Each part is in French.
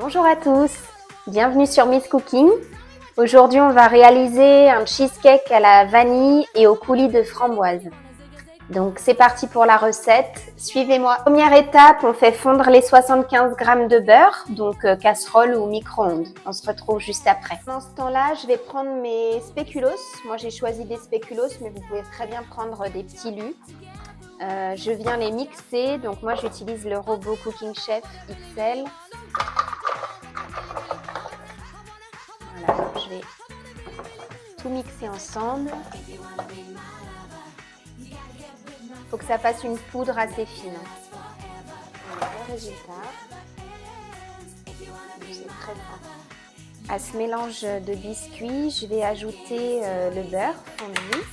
Bonjour à tous, bienvenue sur Miss Cooking. Aujourd'hui, on va réaliser un cheesecake à la vanille et au coulis de framboise. Donc, c'est parti pour la recette. Suivez-moi. Première étape, on fait fondre les 75 g de beurre, donc casserole ou micro-ondes. On se retrouve juste après. Dans ce temps-là, je vais prendre mes spéculoos. Moi, j'ai choisi des spéculoos, mais vous pouvez très bien prendre des petits lus. Je viens les mixer. Donc, moi, j'utilise le robot Cooking Chef XL. Voilà, je vais tout mixer ensemble. Il faut que ça fasse une poudre assez fine. Voilà le résultat. C'est très fin. À ce mélange de biscuits, je vais ajouter le beurre fondu.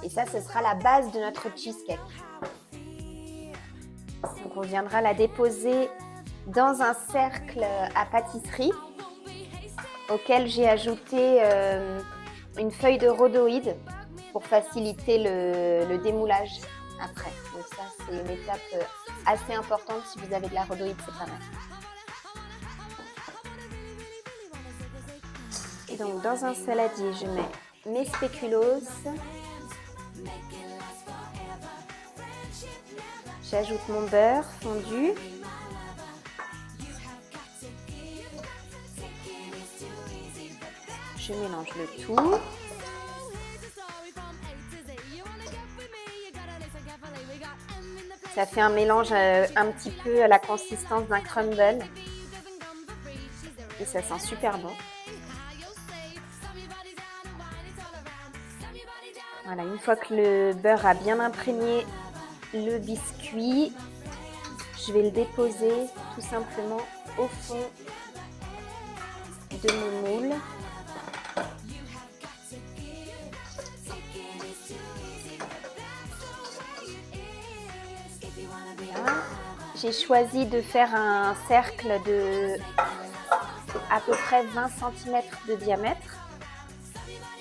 Et ça, ce sera la base de notre cheesecake. Donc, on viendra la déposer dans un cercle à pâtisserie auquel j'ai ajouté une feuille de rhodoïde pour faciliter le démoulage après. Donc ça, c'est une étape assez importante. Si vous avez de la rhodoïde, c'est pas mal. Et donc, dans un saladier, je mets mes spéculoos. J'ajoute mon beurre fondu. Je mélange le tout. Ça fait un mélange un petit peu à la consistance d'un crumble. Et ça sent super bon. Voilà, une fois que le beurre a bien imprégné le biscuit, je vais le déposer tout simplement au fond de mon moule. Voilà. J'ai choisi de faire un cercle de à peu près 20 cm de diamètre.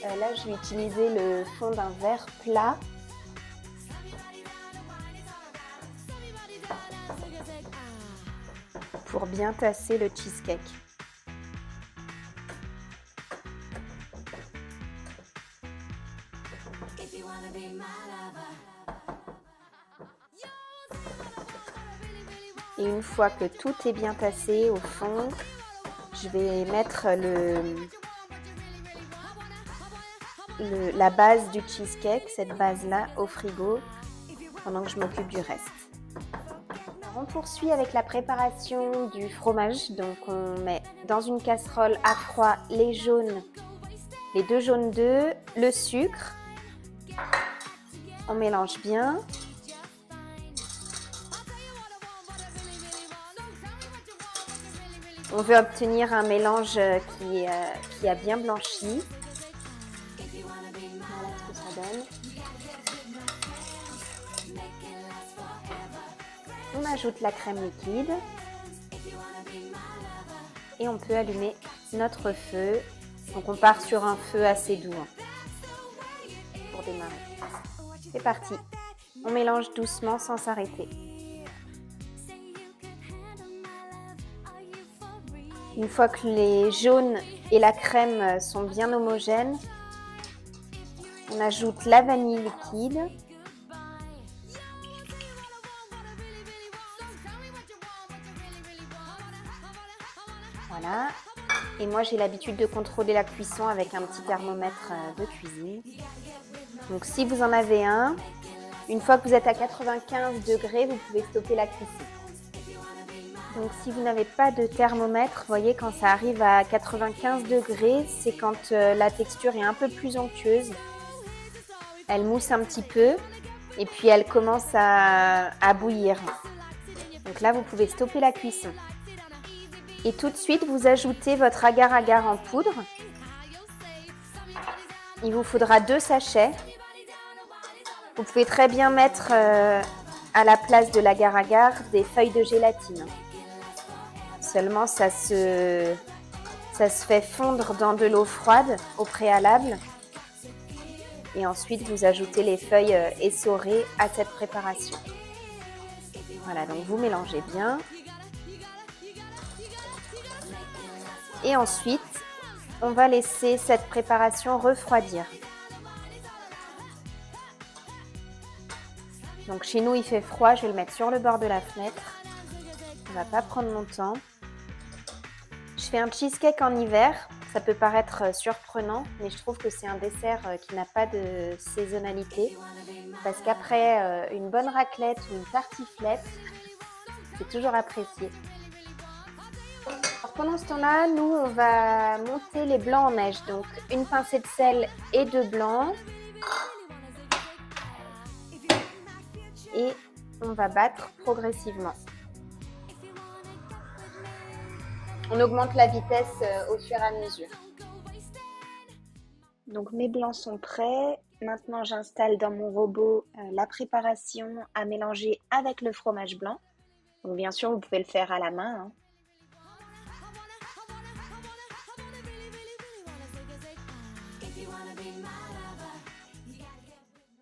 Là, je vais utiliser le fond d'un verre plat. Pour bien tasser le cheesecake. Et une fois que tout est bien tassé au fond, je vais mettre la base du cheesecake, cette base-là, au frigo pendant que je m'occupe du reste. On poursuit avec la préparation du fromage. Donc on met dans une casserole à froid les deux jaunes d'œufs, le sucre. On mélange bien. On veut obtenir un mélange qui a bien blanchi. Voilà ce que ça donne. On ajoute la crème liquide et on peut allumer notre feu. Donc on part sur un feu assez doux pour démarrer. C'est parti. On mélange doucement sans s'arrêter. Une fois que les jaunes et la crème sont bien homogènes, on ajoute la vanille liquide. Voilà. Et moi, j'ai l'habitude de contrôler la cuisson avec un petit thermomètre de cuisine. Donc, si vous en avez un, une fois que vous êtes à 95 degrés, vous pouvez stopper la cuisson. Donc, si vous n'avez pas de thermomètre, vous voyez, quand ça arrive à 95 degrés, c'est quand la texture est un peu plus onctueuse. Elle mousse un petit peu et puis elle commence à bouillir. Donc là, vous pouvez stopper la cuisson. Et tout de suite, vous ajoutez votre agar-agar en poudre. Il vous faudra 2 sachets. Vous pouvez très bien mettre à la place de l'agar-agar des feuilles de gélatine. Seulement, ça se fait fondre dans de l'eau froide au préalable. Et ensuite, vous ajoutez les feuilles essorées à cette préparation. Voilà, donc vous mélangez bien. Et ensuite, on va laisser cette préparation refroidir. Donc chez nous, il fait froid, je vais le mettre sur le bord de la fenêtre. Ça ne va pas prendre longtemps. Je fais un cheesecake en hiver. Ça peut paraître surprenant, mais je trouve que c'est un dessert qui n'a pas de saisonnalité. Parce qu'après une bonne raclette ou une tartiflette, c'est toujours apprécié. Alors pendant ce temps-là, nous, on va monter les blancs en neige. Donc une pincée de sel et de blanc. Et on va battre progressivement. On augmente la vitesse au fur et à mesure. Donc mes blancs sont prêts. Maintenant, j'installe dans mon robot la préparation à mélanger avec le fromage blanc. Donc bien sûr, vous pouvez le faire à la main, hein.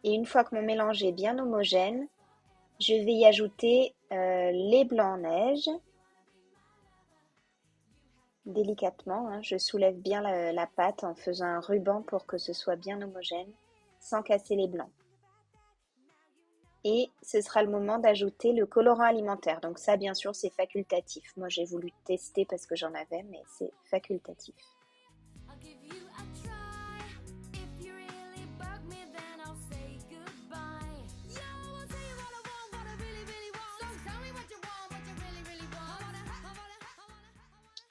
Et une fois que mon mélange est bien homogène, je vais y ajouter les blancs en neige. Délicatement, hein, je soulève bien la pâte en faisant un ruban pour que ce soit bien homogène, sans casser les blancs. Et ce sera le moment d'ajouter le colorant alimentaire. Donc ça, bien sûr, c'est facultatif. Moi, j'ai voulu tester parce que j'en avais, mais c'est facultatif.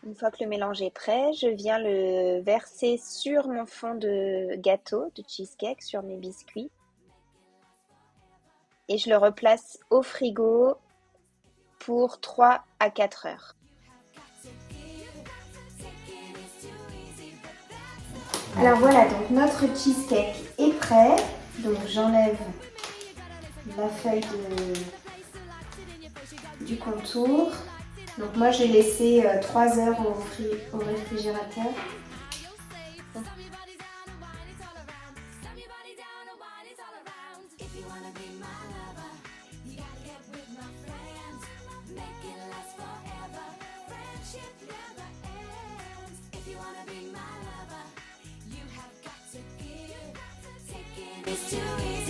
Une fois que le mélange est prêt, je viens le verser sur mon fond de gâteau, de cheesecake, sur mes biscuits. Et je le replace au frigo pour 3 à 4 heures. Alors voilà, donc notre cheesecake est prêt. Donc j'enlève la feuille du contour. Donc moi j'ai laissé 3 heures au réfrigérateur. It's too easy.